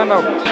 Moussa Ndaw.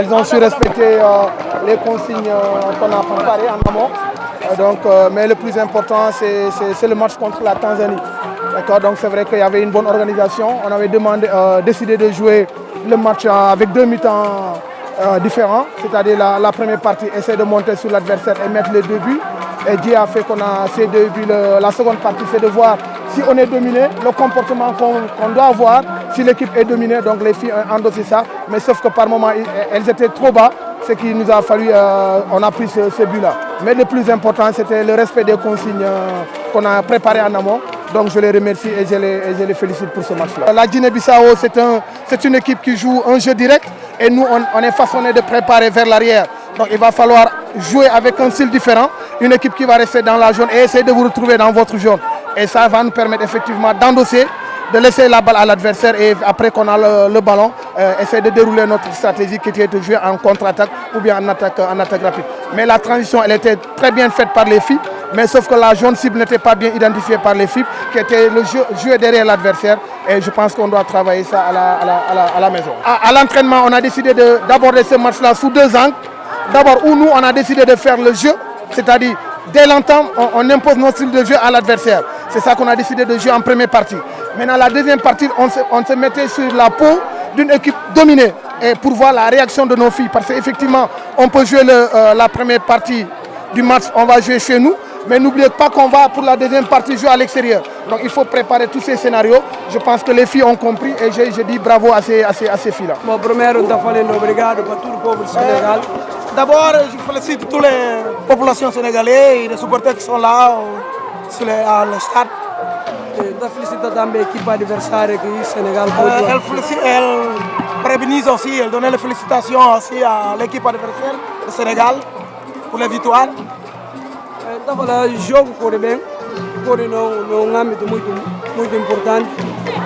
Elles ont su respecter les consignes qu'on a préparées en amont. Mais le plus important, c'est le match contre la Tanzanie. Donc c'est vrai qu'il y avait une bonne organisation. On avait décidé de jouer le match avec 2 mi-temps différents. C'est-à-dire la première partie, essayer de monter sur l'adversaire et mettre les 2 buts. Et Dieu a fait qu'on a ces 2 buts. La seconde partie, c'est de voir si on est dominé, le comportement qu'on doit avoir, si l'équipe est dominée. Donc les filles ont endossé ça. Mais sauf que par moments, elles étaient trop bas. Ce qui nous a fallu, on a pris ce but-là. Mais le plus important, c'était le respect des consignes qu'on a préparées en amont. Donc je les remercie et je les félicite pour ce match-là. La Guinée-Bissau, c'est une équipe qui joue un jeu direct et nous, on est façonné de préparer vers l'arrière. Donc il va falloir jouer avec un style différent, une équipe qui va rester dans la zone et essayer de vous retrouver dans votre zone. Et ça va nous permettre effectivement d'endosser, de laisser la balle à l'adversaire et après qu'on a le ballon, essayer de dérouler notre stratégie qui était de jouer en contre-attaque ou bien en attaque rapide. Mais la transition, elle était très bien faite par les filles, mais sauf que la zone cible n'était pas bien identifiée par les filles, qui était le jeu derrière l'adversaire. Et je pense qu'on doit travailler ça à la maison. À l'entraînement, on a décidé d'aborder ce match-là sous 2 angles. D'abord, où nous, on a décidé de faire le jeu, c'est-à-dire dès l'entame, on impose notre style de jeu à l'adversaire. C'est ça qu'on a décidé de jouer en première partie. Maintenant, la deuxième partie, on se mettait sur la peau d'une équipe dominée et pour voir la réaction de nos filles. Parce qu'effectivement, on peut jouer la première partie du match, on va jouer chez nous. Mais n'oubliez pas qu'on va pour la deuxième partie jouer à l'extérieur. Donc il faut préparer tous ces scénarios. Je pense que les filles ont compris et je dis bravo à ces filles-là. Bon, premièrement, obrigado pour tout le peuple sénégal. D'abord, je félicite toutes les populations sénégalaises et les supporters qui sont là sur le stade. Je félicite também l'équipe adversaire qui est Sénégal. Elle prévenise aussi, elle donne les félicitations aussi à l'équipe adversaire, le Sénégal, pour les victoires. Então, o jogo corre bem, corre num âmbito muito importante,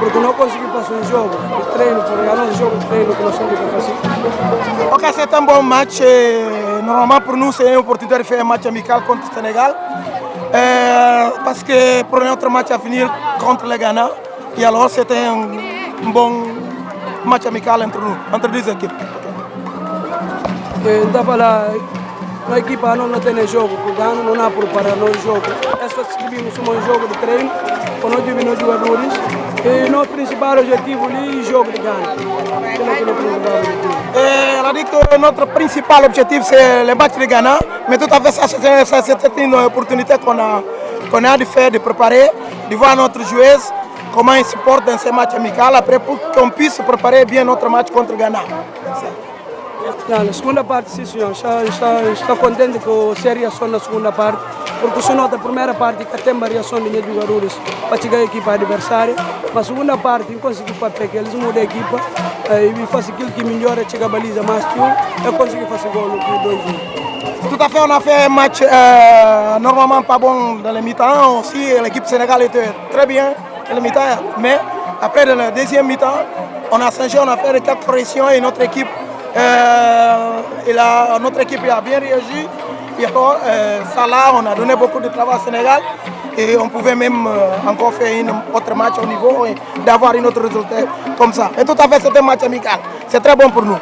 porque não conseguimos fazer um jogo de treino, porque é um jogo de treino que nós temos que fazer. Ok, c'est un bon match. Normalement, pour nous, c'est une opportunité de faire un match amical contre le Sénégal. Parce que pour notre match à finir contre le Ghana, et alors c'était un bon match amical entre nous, entre 2 équipes. Então, a equipa não tem jogo, porque não há preparar no jogo. É só escrevemos um jogo de treino, com os jogadores. E nosso principal objetivo é o jogo de Ghana. Elle a dit que notre principal objectif c'est le match de Ghana, mais tout à fait ça c'est une opportunité qu'on a de faire, de préparer, de voir notre joueuse, comment ils se portent dans ces matchs amicaux, après pour qu'on puisse préparer bien notre match contre Ghana. Na segunda parte, sim, senhor. Estou contente com a reação na segunda parte, porque se nota a primeira parte que tem a reação dos jogadores para chegar à equipa adversária, mas a segunda parte, eu consegui papel que eles mudam a equipa e fazem aquilo que melhor é chegar a baliza mais que eu consegui fazer gol no 2-1. Tout à fait, on a fait un match normalement pas bon dans les mi-temps aussi, l'équipe sénégalaise était très bien dans les mi-temps, mais après dans la deuxième mi-temps, on a changé, on a fait quelques corrections et notre équipe notre équipe a bien réagi. Et alors, ça là, on a donné beaucoup de travail au Sénégal et on pouvait même encore faire un autre match au niveau et d'avoir un autre résultat comme ça. Et tout à fait, c'est un match amical. C'est très bon pour nous.